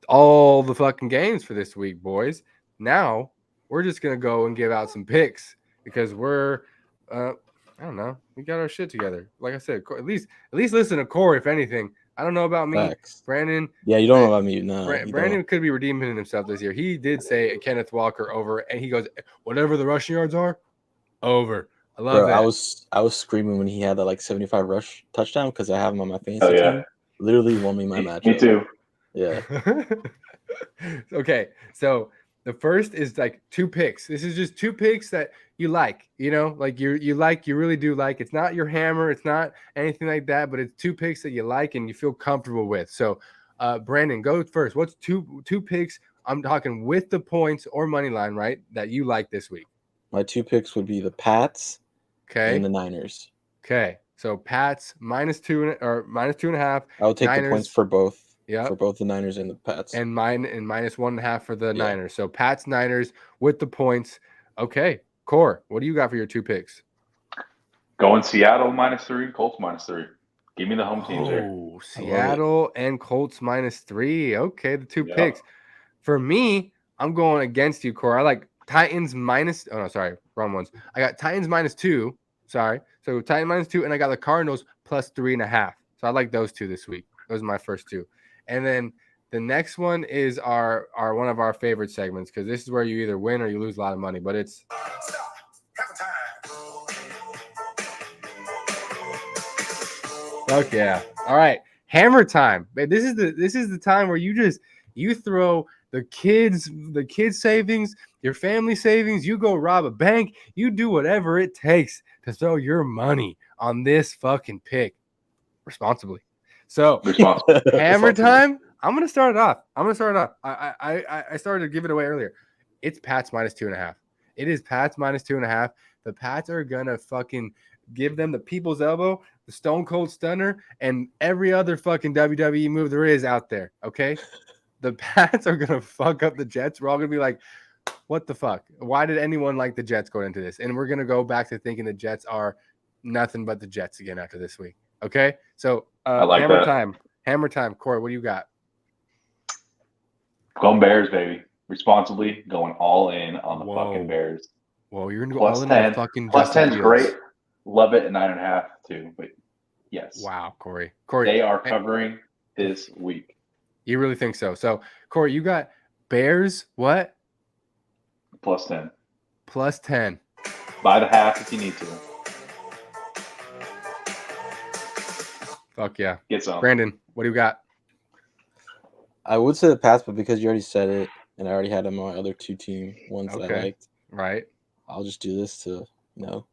all the fucking games for this week, boys. Now we're just going to go and give out some picks because we're I don't know. We got our shit together. Like I said, at least listen to Cory, if anything. I don't know about me. Facts. Brandon. Yeah, you don't know about me. No. Brandon could be redeeming himself this year. He did say Kenneth Walker over, and he goes, whatever the rushing yards are, over. I love that. I was screaming when he had that like 75 rush touchdown because I have him on my fantasy team. Literally won me my matchup. Me too. Yeah. Okay, so the first is like 2 picks. This is just 2 picks that you like, like you really do like. It's not your hammer, it's not anything like that, but it's 2 picks that you like and you feel comfortable with. So, Brandon, go first. What's two picks? I'm talking with the points or money line, right? That you like this week. My 2 picks would be the Pats, and the Niners. Okay, so Pats -2 or -2.5. I would take the points for both. Yeah, for both the Niners and the Pats. And -1.5 for the Niners. So Pats, Niners with the points. Okay, Core, what do you got for your 2 picks? Going Seattle -3, Colts -3. Give me the home teams here. Oh, Seattle and Colts -3. Okay, the 2 picks. For me, I'm going against you, Core. I like Titans oh no, sorry, wrong ones. I got Titans -2. Sorry. So Titans -2, and I got the Cardinals +3.5. So I like those 2 this week. Those are my first 2. And then the next one is our one of our favorite segments because this is where you either win or you lose a lot of money. But it's okay. Yeah. All right, hammer time. This is the time where you throw the kids savings, your family savings. You go rob a bank. You do whatever it takes to throw your money on this fucking pick responsibly. So hammer time. I'm gonna start it off. I started to give it away earlier. It's Pats -2.5. It is Pats -2.5. The Pats are gonna fucking give them the people's elbow, the Stone Cold Stunner, and every other fucking WWE move there is out there. Okay, the Pats are gonna fuck up the Jets. We're all gonna be like, what the fuck? Why did anyone like the Jets going into this? And we're gonna go back to thinking the Jets are nothing but the Jets again after this week. Okay, so I like hammer that. time. Hammer time. Corey, what do you got? Going Bears, baby. Responsibly, going all in on the fucking Bears. Whoa, you're gonna go all in on the fucking Justin Fields. Great. Love it at 9.5 too. But yes. Wow, Corey. They are covering this week. You really think so? So, Corey, you got Bears. What? +10. +10. Buy the half if you need to. Fuck yeah. Get some. Brandon, what do you got? I would say the Pats, but because you already said it, and I already had them on my other 2 team ones that I liked. Right. I'll just do this to, What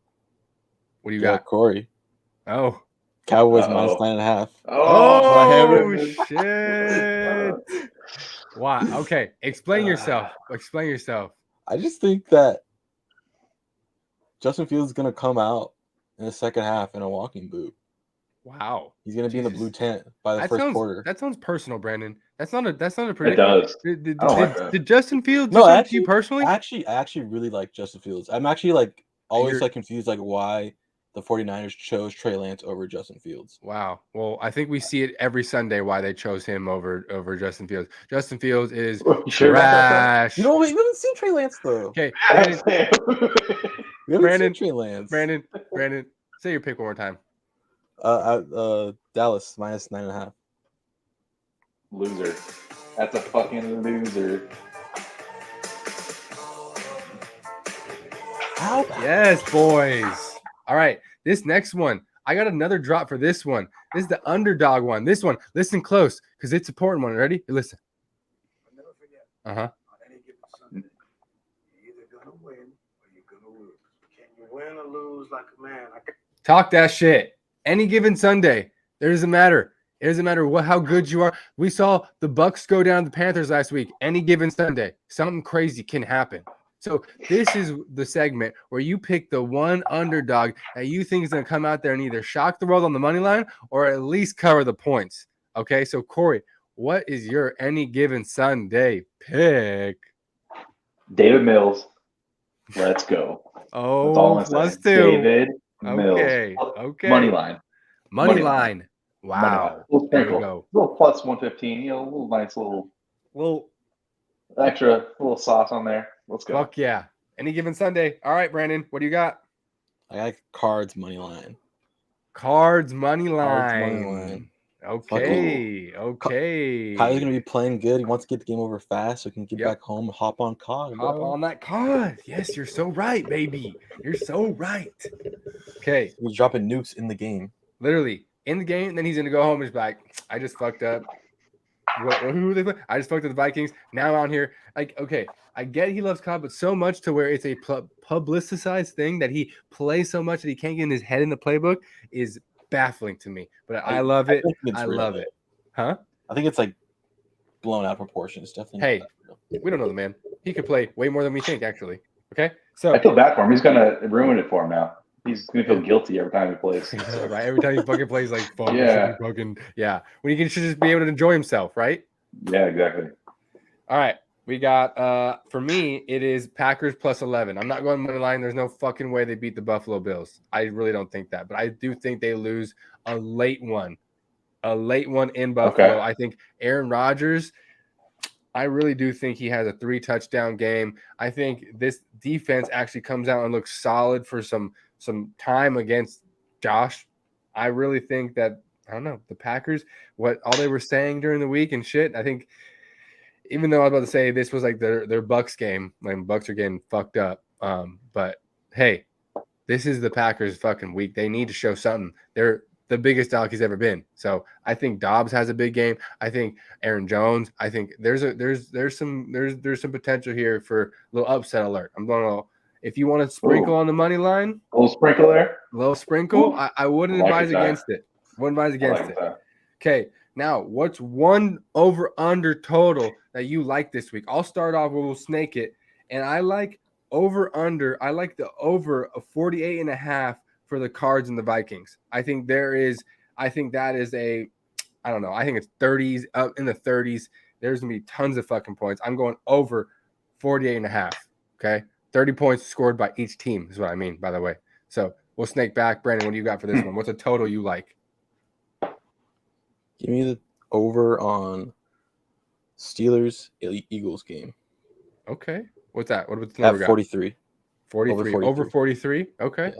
do you got? Corey. Oh. Cowboys -9.5. Oh, shit. Wow. Okay. Explain yourself. I just think that Justin Fields is going to come out in the second half in a walking boot. Wow. He's going to be in the blue tent by the first quarter. That sounds personal, Brandon. That's not a prediction. It does. Did Justin Fields actually, you personally? I actually really like Justin Fields. I'm actually always confused why the 49ers chose Trey Lance over Justin Fields. Wow. Well, I think we see it every Sunday why they chose him over Justin Fields. Justin Fields is trash. We haven't seen Trey Lance though. Okay, we haven't seen Trey Lance. Brandon, say your pick one more time. Dallas -9.5. Loser. That's a fucking loser. Yes, boys. All right, this next one. I got another drop for this one. This is the underdog one. This one, listen close because it's an important one. Ready? Listen. I'll never forget. On any given Sunday, you're either gonna win or you're gonna lose. Can you win or lose like a man? Talk that shit. Any given Sunday, it doesn't matter. It doesn't matter how good you are. We saw the Bucks go down to the Panthers last week. Any given Sunday, something crazy can happen. So this is the segment where you pick the one underdog that you think is going to come out there and either shock the world on the money line or at least cover the points. Okay, so Corey, what is your any given Sunday pick? David Mills. Let's go. Oh, that's all I'm plus saying. 2. David Mills. Okay. Money line. Money line. Wow. Money line. Little there sprinkle. you go. Little plus 115. A little nice little extra little sauce on there. Let's go. Fuck yeah. Any given Sunday. All right, Brandon, what do you got? I got Cards money line. Cards money line. Cards money line. Okay. Kyler's gonna be playing good. He wants to get the game over fast so he can get back home and hop on COD. Hop on that COD. Yes, you're so right, baby. You're so right. Okay. He's dropping nukes in the game. Literally in the game, and then he's gonna go home and be like, I just fucked up. Who they play? I just fucked up the Vikings. Now out here, like, okay, I get he loves COD, but so much to where it's a publicized thing that he plays so much that he can't get in his head in the playbook is baffling to me. But I love it. I love it. Huh? I think it's like blown out proportions. Definitely. Hey, we don't know the man. He could play way more than we think, actually. Okay, so I feel bad for him. He's gonna ruin it for him now. He's gonna feel guilty every time he plays. Right, every time he fucking plays, like, fuck, yeah, fucking, yeah. When he should just be able to enjoy himself, right? Yeah, exactly. All right, we got for me, it is Packers plus 11. I'm not going money line. There's no fucking way they beat the Buffalo Bills. I really don't think that, but I do think they lose a late one in Buffalo. Okay. I think Aaron Rodgers. I really do think he has a 3-touchdown game. I think this defense actually comes out and looks solid for some time against Josh. I really think that, I don't know, the Packers, what all they were saying during the week and shit, I think, even though I was about to say this was like their Bucks game, when Bucks are getting fucked up. But hey, this is the Packers fucking week. They need to show something. They're the biggest dog he's ever been. So I think Dobbs has a big game. I think Aaron Jones. I think there's some potential here for a little upset alert. I'm going to, if you want to sprinkle on the money line, a little sprinkle there. Little sprinkle. I wouldn't advise against it. Wouldn't advise against it. Okay. Now, what's one over under total that you like this week? I'll start off. We'll snake it, and I like over under. I like the over of 48.5 for the Cards and the Vikings. I think that is a, I don't know. I think it's 30s, up in the 30s. There's gonna be tons of fucking points. I'm going over 48.5. Okay, 30 points scored by each team is what I mean, by the way. So we'll snake back. Brandon, what do you got for this one? What's a total you like? Give me the over on Steelers Eagles game. Okay. What's that? What's the number? At 43. 43. Over 43. Okay.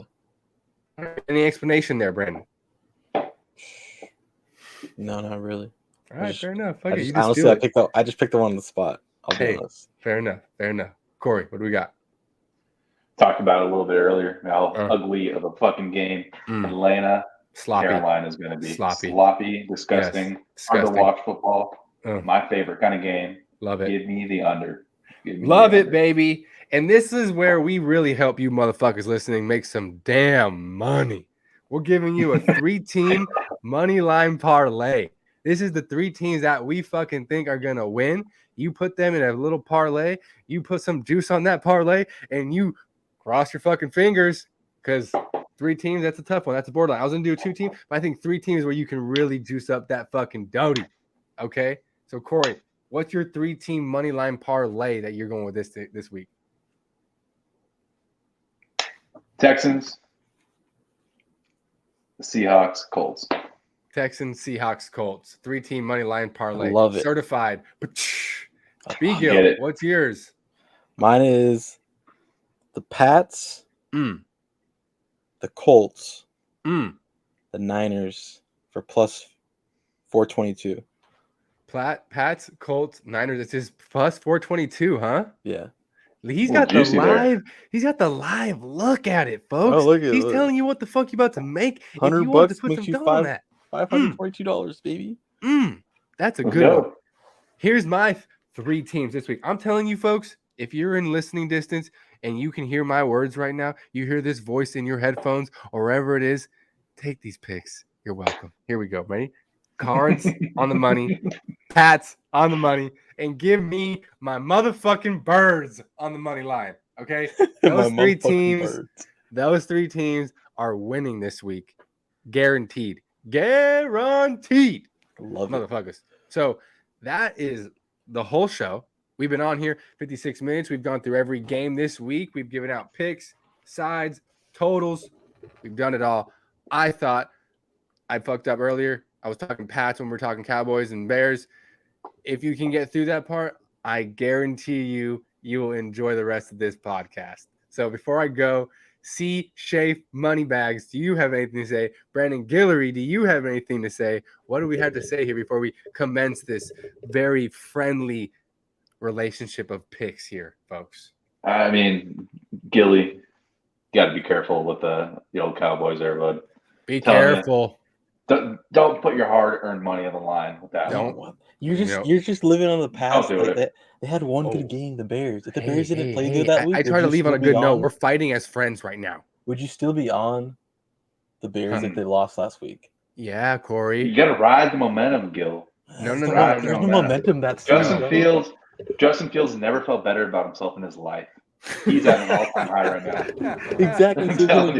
Yeah. Any explanation there, Brandon? No, not really. All right, fair enough. Honestly, I just picked the one on the spot. I'll be honest. Fair enough. Corey, what do we got? Talked about it a little bit earlier. How ugly of a fucking game. Atlanta. Sloppy. Carolina is going to be sloppy, disgusting, hard to watch football. My favorite kind of game. Love it. Give me the under. Love it, baby. And this is where we really help you motherfuckers listening make some damn money. We're giving you a 3-team money line parlay. This is the 3 teams that we fucking think are going to win. You put them in a little parlay. You put some juice on that parlay, and you cross your fucking fingers because 3 teams, that's a tough one. That's a borderline. I was going to do a 2-team, but I think 3 teams where you can really juice up that fucking doty. Okay? So, Corey, what's your 3-team money line parlay that you're going with this week? Texans, Seahawks, Colts. Texans, Seahawks, Colts. 3-team money line parlay. Love it. Certified. Bgilly, what's yours? Mine is the Pats, the Colts, the Niners for plus 422. Pats, Colts, Niners. It's his plus 422, huh? Yeah. He's got the live. He's got the live look at it, folks. Oh, look at He's telling you what the fuck you about to make. $100 to put makes some you dough on that. $542, baby. That's a good one. Here's my 3 teams this week. I'm telling you, folks, if you're in listening distance and you can hear my words right now, you hear this voice in your headphones or wherever it is, take these picks. You're welcome. Here we go. Ready? Cards on the money, Pats on the money, and give me my motherfucking Birds on the money line. Okay, those three teams are winning this week, guaranteed. Love motherfuckers. it. So that is the whole show. We've been on here 56 minutes. We've gone through every game this week. We've given out picks, sides, totals. We've done it all. I thought I fucked up earlier. I was talking Pats when we were talking Cowboys and Bears. If you can get through that part, I guarantee you will enjoy the rest of this podcast. So before I go, Schaefer Moneybags, do you have anything to say? Brandon Guillory, do you have anything to say? What do we have to say here before we commence this very friendly relationship of picks here, folks? I mean, Gilly, got to be careful with the old Cowboys there, bud. Be careful. Don't put your hard-earned money on the line with that. You're just living on the past. Don't do it. They had one good game, the Bears. If the Bears didn't play good that week, I try to leave on a good note. We're fighting as friends right now. Would you still be on the Bears if they lost last week? Yeah, Corey. You got to ride the momentum, Gil. No. There's no momentum. That's Justin Fields never felt better about himself in his life. He's at an all-time high right now. Exactly. So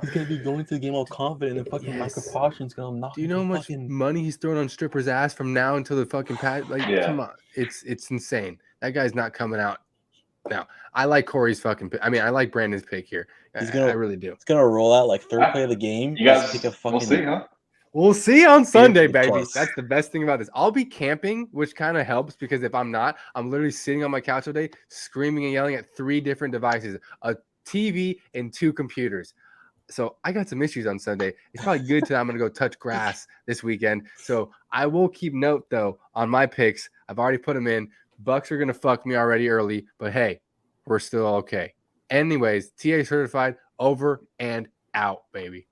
he's gonna be going to the game all confident, and fucking Michael Parsons gonna knock. Do you know how much money he's throwing on Stripper's ass from now until the fucking pat? Like, come on, it's insane. That guy's not coming out. Now, I like Corey's fucking pick. I mean, I like Brandon's pick here. I really do. It's gonna roll out like third play of the game. You guys, we'll see, huh? We'll see on Sunday, baby. That's the best thing about this. I'll be camping, which kind of helps because if I'm not, I'm literally sitting on my couch all day, screaming and yelling at 3 different devices, a TV and 2 computers. So I got some issues on Sunday. It's probably good that I'm going to go touch grass this weekend. So I will keep note, though, on my picks. I've already put them in. Bucks are going to fuck me already early, but hey, we're still okay. Anyways, TA certified, over and out, baby.